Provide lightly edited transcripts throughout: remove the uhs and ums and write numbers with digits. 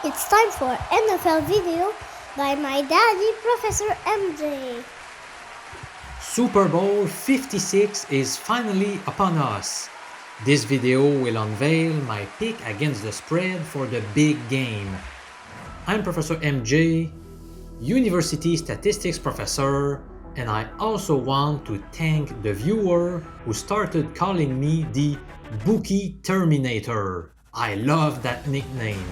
It's time for NFL video by my daddy, Professor MJ. Super Bowl 56 is finally upon us. This video will unveil my pick against the spread for the big game. I'm Professor MJ, University Statistics Professor, and I also want to thank the viewer who started calling me the Bookie Terminator. I love that nickname.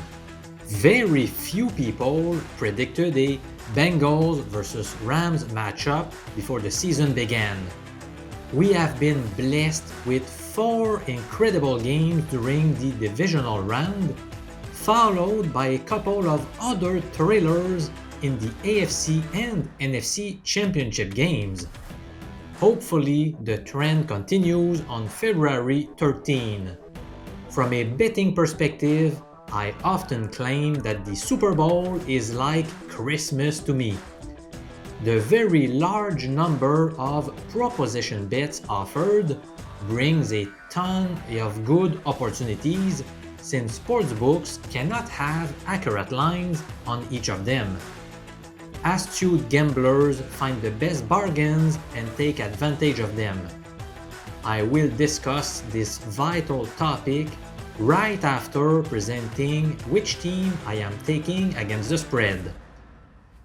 Very few people predicted a Bengals versus Rams matchup before the season began. We have been blessed with 4 incredible games during the divisional round, followed by a couple of other thrillers in the AFC and NFC championship games. Hopefully, the trend continues on February 13. From a betting perspective, I often claim that the Super Bowl is like Christmas to me. The very large number of proposition bets offered brings a ton of good opportunities since sportsbooks cannot have accurate lines on each of them. Astute gamblers find the best bargains and take advantage of them. I will discuss this vital topic right after presenting which team I am taking against the spread.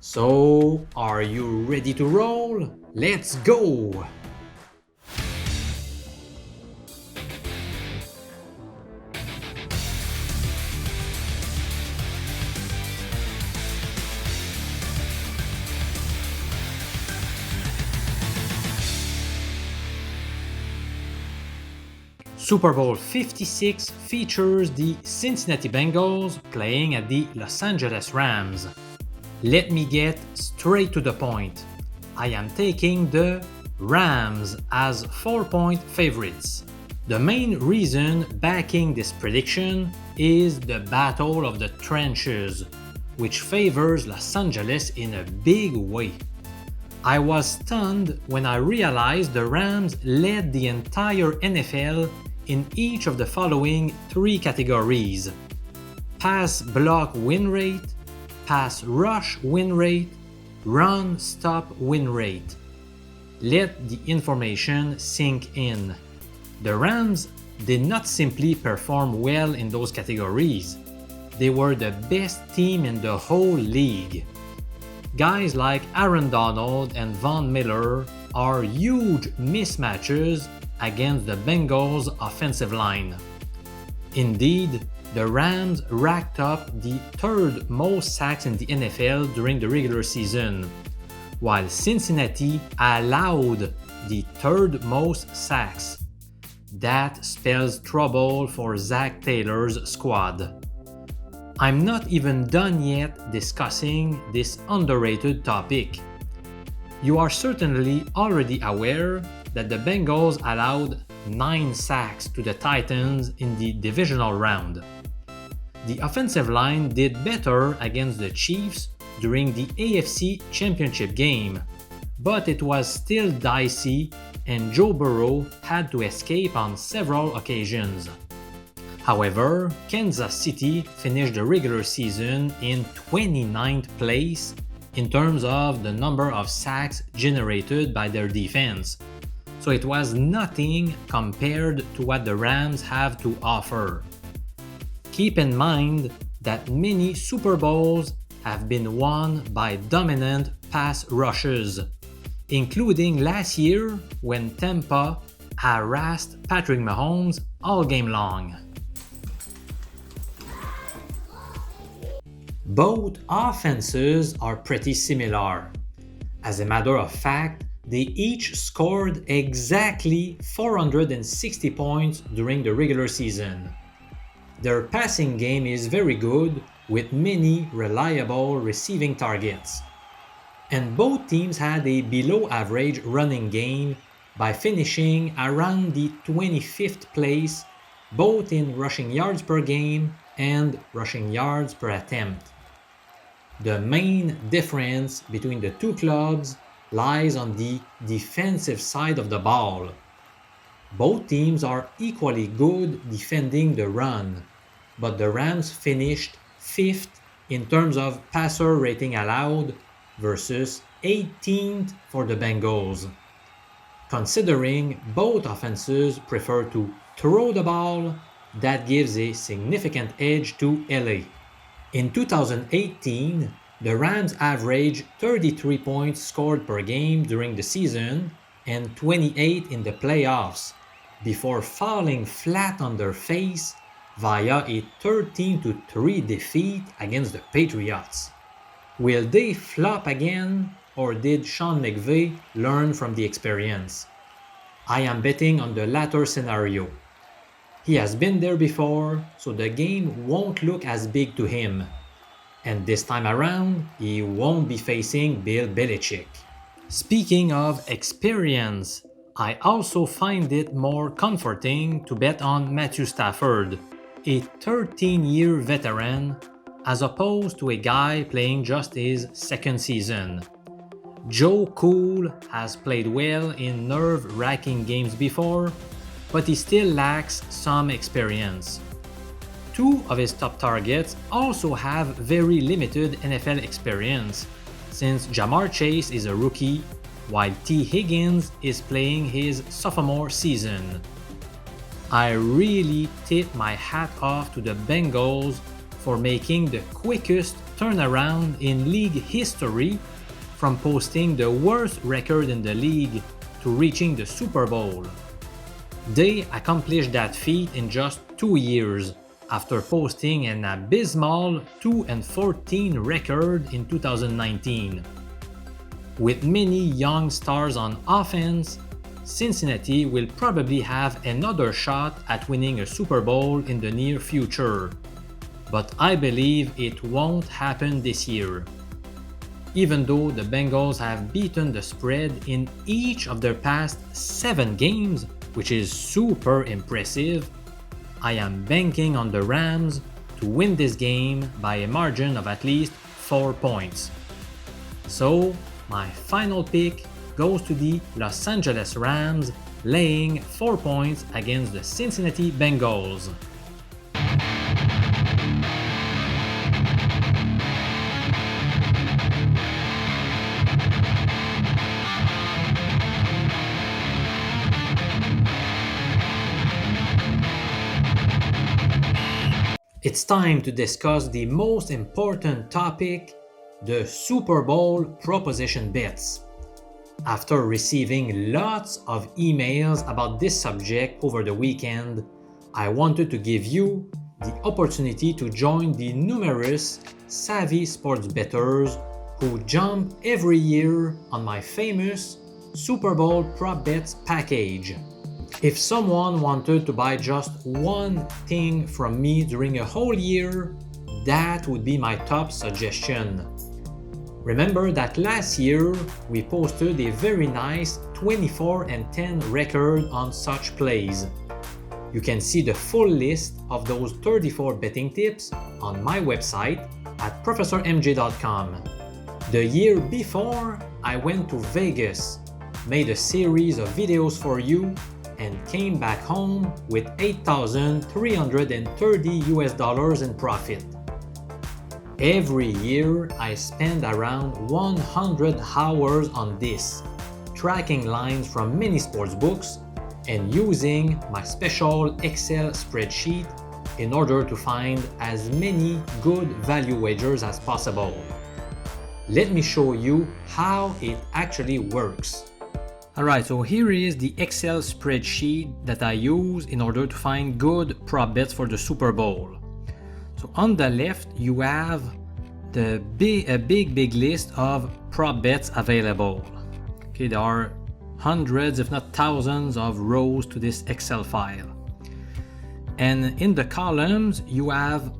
So, are you ready to roll? Let's go! Super Bowl 56 features the Cincinnati Bengals playing at the Los Angeles Rams. Let me get straight to the point. I am taking the Rams as 4-point favorites. The main reason backing this prediction is the Battle of the Trenches, which favors Los Angeles in a big way. I was stunned when I realized the Rams led the entire NFL in each of the following 3 categories: pass block win rate, pass rush win rate, run stop win rate. Let the information sink in. The Rams did not simply perform well in those categories, they were the best team in the whole league. Guys like Aaron Donald and Von Miller are huge mismatches against the Bengals' offensive line. Indeed, the Rams racked up the 3rd most sacks in the NFL during the regular season, while Cincinnati allowed the 3rd most sacks. That spells trouble for Zach Taylor's squad. I'm not even done yet discussing this underrated topic. You are certainly already aware that the Bengals allowed 9 sacks to the Titans in the divisional round. The offensive line did better against the Chiefs during the AFC Championship game, but it was still dicey and Joe Burrow had to escape on several occasions. However, Kansas City finished the regular season in 29th place in terms of the number of sacks generated by their defense, so it was nothing compared to what the Rams have to offer. Keep in mind that many Super Bowls have been won by dominant pass rushes, including last year when Tampa harassed Patrick Mahomes all game long. Both offenses are pretty similar. As a matter of fact, they each scored exactly 460 points during the regular season. Their passing game is very good, with many reliable receiving targets. And both teams had a below-average running game by finishing around the 25th place, both in rushing yards per game and rushing yards per attempt. The main difference between the two clubs lies on the defensive side of the ball. Both teams are equally good defending the run, but the Rams finished 5th in terms of passer rating allowed versus 18th for the Bengals. Considering both offenses prefer to throw the ball, that gives a significant edge to LA. In 2018, the Rams averaged 33 points scored per game during the season and 28 in the playoffs, before falling flat on their face via a 13-3 defeat against the Patriots. Will they flop again, or did Sean McVay learn from the experience? I am betting on the latter scenario. He has been there before, so the game won't look as big to him. And this time around, he won't be facing Bill Belichick. Speaking of experience, I also find it more comforting to bet on Matthew Stafford, a 13-year veteran, as opposed to a guy playing just his second season. Joe Cool has played well in nerve-wracking games before, but he still lacks some experience. Two of his top targets also have very limited NFL experience, since Jamar Chase is a rookie, while T. Higgins is playing his sophomore season. I really tip my hat off to the Bengals for making the quickest turnaround in league history from posting the worst record in the league to reaching the Super Bowl. They accomplished that feat in just 2 years after posting an abysmal 2-14 record in 2019. With many young stars on offense, Cincinnati will probably have another shot at winning a Super Bowl in the near future, but I believe it won't happen this year. Even though the Bengals have beaten the spread in each of their past 7 games, which is super impressive, I am banking on the Rams to win this game by a margin of at least 4 points. So, my final pick goes to the Los Angeles Rams, laying 4 points against the Cincinnati Bengals. It's time to discuss the most important topic, the Super Bowl proposition bets. After receiving lots of emails about this subject over the weekend, I wanted to give you the opportunity to join the numerous savvy sports bettors who jump every year on my famous Super Bowl prop bets package. If someone wanted to buy just one thing from me during a whole year, that would be my top suggestion. Remember that last year we posted a very nice 24-10 record on such plays. You can see the full list of those 34 betting tips on my website at professormj.com. The year before, I went to Vegas, made a series of videos for you, and came back home with $8,330 in profit. Every year, I spend around 100 hours on this, tracking lines from many sports books and using my special Excel spreadsheet in order to find as many good value wagers as possible. Let me show you how it actually works. Alright, so here is the Excel spreadsheet that I use in order to find good prop bets for the Super Bowl. So on the left, you have a big list of prop bets available. Okay, there are hundreds, if not thousands, of rows to this Excel file. And in the columns, you have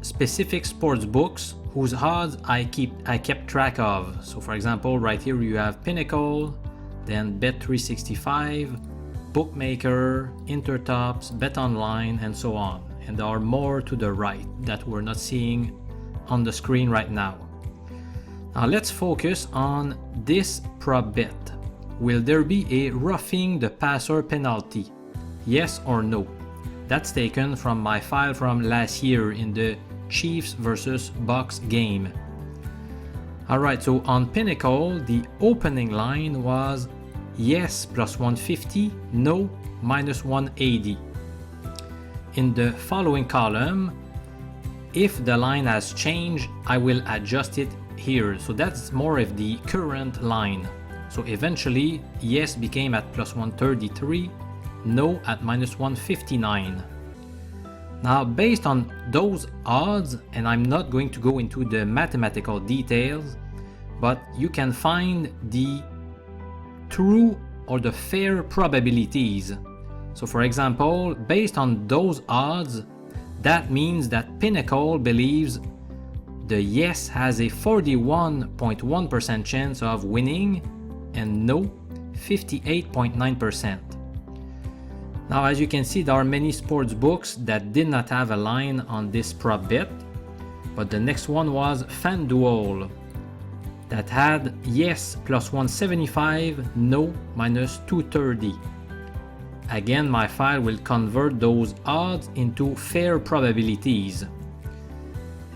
specific sports books whose odds I kept track of. So for example, right here you have Pinnacle, then Bet365, Bookmaker, Intertops, BetOnline, and so on. And there are more to the right that we're not seeing on the screen right now. Now let's focus on this prop bet. Will there be a roughing the passer penalty? Yes or no? That's taken from my file from last year in the Chiefs versus Bucks game. Alright, so on Pinnacle, the opening line was yes plus 150, no minus 180. In the following column, if the line has changed, I will adjust it here. So that's more of the current line. So eventually, yes became at plus 133, no at minus 159. Now, based on those odds, and I'm not going to go into the mathematical details, but you can find the true or the fair probabilities. So for example, based on those odds, that means that Pinnacle believes the yes has a 41.1% chance of winning and no 58.9%. Now, as you can see, there are many sports books that did not have a line on this prop bet, but the next one was FanDuel that had yes plus 175, no minus 230. Again, my file will convert those odds into fair probabilities.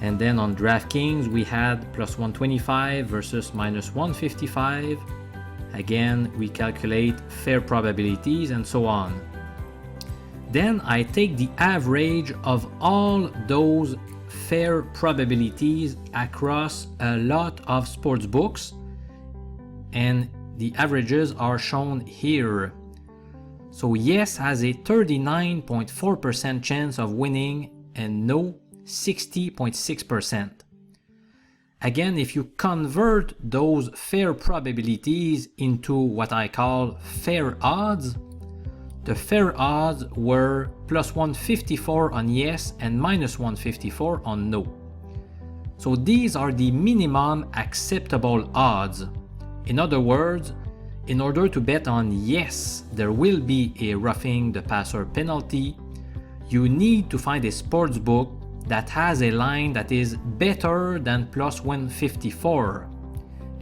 And then on DraftKings, we had plus 125 versus minus 155. Again, we calculate fair probabilities and so on. Then I take the average of all those fair probabilities across a lot of sports books, and the averages are shown here. So yes has a 39.4% chance of winning and no 60.6%. Again, if you convert those fair probabilities into what I call fair odds, the fair odds were plus 154 on yes and minus 154 on no. So these are the minimum acceptable odds. In other words, in order to bet on yes, there will be a roughing the passer penalty, you need to find a sports book that has a line that is better than plus 154.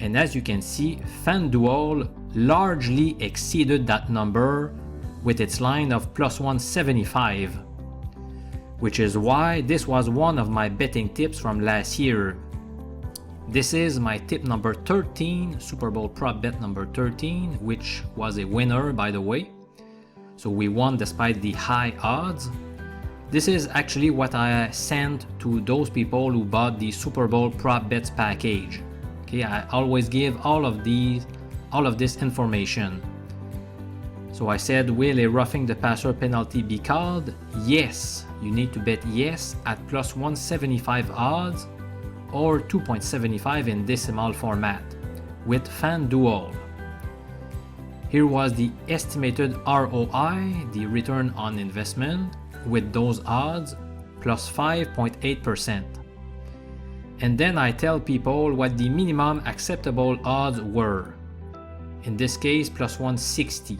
And as you can see, FanDuel largely exceeded that number with its line of plus 175, which is why this was one of my betting tips from last year. This is my tip number 13, Super Bowl prop bet number 13, which was a winner, by the way. So we won despite the high odds. This is actually what I sent to those people who bought the Super Bowl prop bets package. Okay, I always give all of this information. So I said, will a roughing the passer penalty be called? Yes, you need to bet yes at plus 175 odds or 2.75 in decimal format with FanDuel. Here was the estimated ROI, the return on investment, with those odds, plus 5.8%. And then I tell people what the minimum acceptable odds were. In this case, plus 160.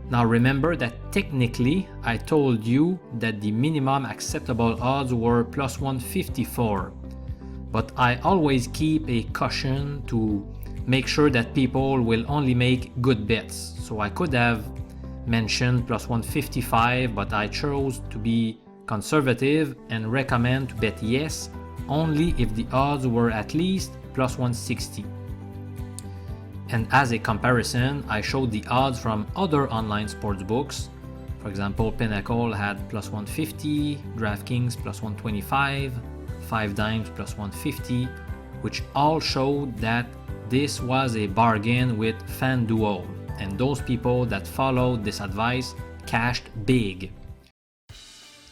Now remember that technically I told you that the minimum acceptable odds were plus 154, but I always keep a caution to make sure that people will only make good bets. So I could have mentioned plus 155, but I chose to be conservative and recommend to bet yes only if the odds were at least plus 160. And as a comparison, I showed the odds from other online sports books. For example, Pinnacle had plus 150, DraftKings plus 125, 5 Dimes plus 150, which all showed that this was a bargain with FanDuel, and those people that followed this advice cashed big.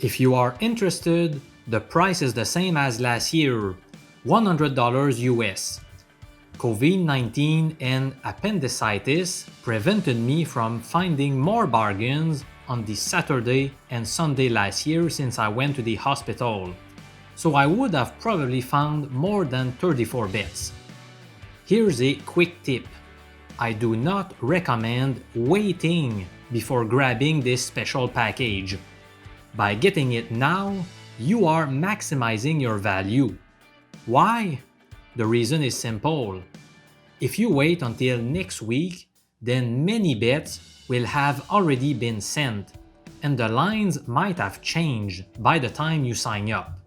If you are interested, the price is the same as last year, $100 US. COVID-19 and appendicitis prevented me from finding more bargains on the Saturday and Sunday last year since I went to the hospital. So I would have probably found more than 34 bets. Here's a quick tip. I do not recommend waiting before grabbing this special package. By getting it now, you are maximizing your value. Why? The reason is simple. If you wait until next week, then many bets will have already been sent, and the lines might have changed by the time you sign up.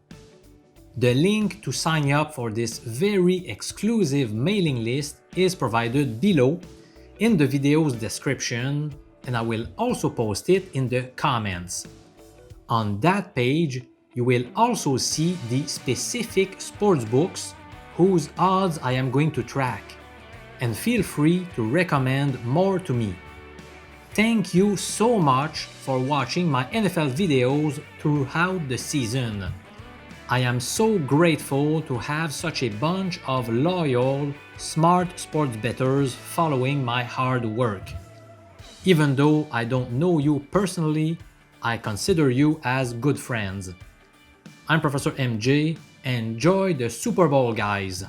The link to sign up for this very exclusive mailing list is provided below in the video's description, and I will also post it in the comments. On that page, you will also see the specific sportsbooks whose odds I am going to track, and feel free to recommend more to me. Thank you so much for watching my NFL videos throughout the season. I am so grateful to have such a bunch of loyal, smart sports bettors following my hard work. Even though I don't know you personally, I consider you as good friends. I'm Professor MJ. Enjoy the Super Bowl, guys!